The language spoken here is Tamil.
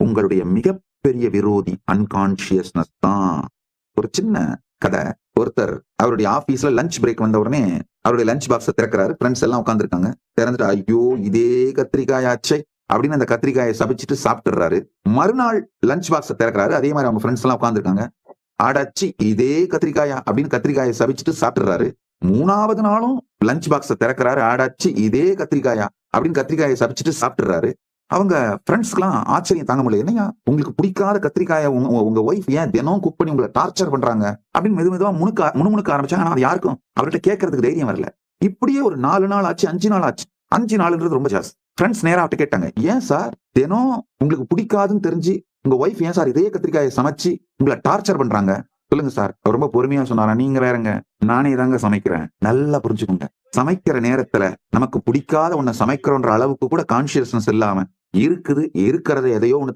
உங்களுடைய மிகப்பெரிய விரோதி அன்கான்சியஸ்னஸ் தான். ஒரு சின்ன கதை. ஒருத்தர் அவருடைய ஆபீஸ்ல லஞ்ச் பிரேக் வந்த உடனே அவருடைய லஞ்ச் பாக்ஸை திறக்கிறாரு. ஃப்ரெண்ட்ஸ் எல்லாம் உட்காந்துருக்காங்க. திறந்துட்டு ஐயோ இதே கத்திரிக்காயாச்சே அப்படின்னு அந்த கத்திரிக்காயை சபிச்சுட்டு சாப்பிட்டுறாரு. மறுநாள் லஞ்ச் பாக்ஸை திறக்கிறாரு. அதே மாதிரி அவங்க ஃப்ரெண்ட்ஸ் எல்லாம் உட்காந்துருக்காங்க. அடச்சி இதே கத்திரிக்காயா அப்படின்னு கத்திரிக்காயை சபிச்சுட்டு சாப்பிட்டுறாரு. 3வது நாளும் லஞ்ச் பாக்ஸை திறக்கிறாரு. அடச்சி இதே கத்திரிக்காயா அப்படின்னு கத்திரிக்காயை சபிச்சுட்டு சாப்பிட்டுறாரு. அவங்க ஃப்ரெண்ட்ஸ்க்குலாம் ஆச்சரியம் தாங்க முடியல. என்னையா உங்களுக்கு பிடிக்காத கத்திரிக்காயை உங்க ஒய்ஃப் ஏன் தினம் குக் பண்ணி உங்களை டார்ச்சர் பண்றாங்க அப்படின்னு மெதுவா முணுமுணுக்க ஆரம்பிச்சாங்க. ஆனா அது யாருக்கும் அவர்கிட்ட கேட்கறதுக்கு தைரியம் வரல. இப்படியே ஒரு 4 நாள் ஆச்சு, 5 நாள் ஆச்சு. 5 நாள்ன்றது ரொம்ப ஜாஸ்தி. ஃப்ரெண்ட்ஸ் நேரா அவர்கிட்ட கேட்டாங்க, ஏன் சார் தினம் உங்களுக்கு பிடிக்காதுன்னு தெரிஞ்சு உங்க ஒய்ஃப் ஏன் சார் இதே கத்திரிக்காயை சமைச்சு உங்களை டார்ச்சர் பண்றாங்க? சொல்லுங்க சார். அவர் ரொம்ப பொறுமையா சொன்னாரா, நீங்க வேறங்க, நானே தாங்க சமைக்கிறேன். நல்லா புரிஞ்சுக்கோங்க. சமைக்கிற நேரத்துல நமக்கு பிடிக்காத ஒண்ண சமைக்கிறோன்ற அளவுக்கு கூட கான்சியஸ்னஸ் இல்லாம இருக்கிறது இருக்கிறத எதையோ ஒண்ணு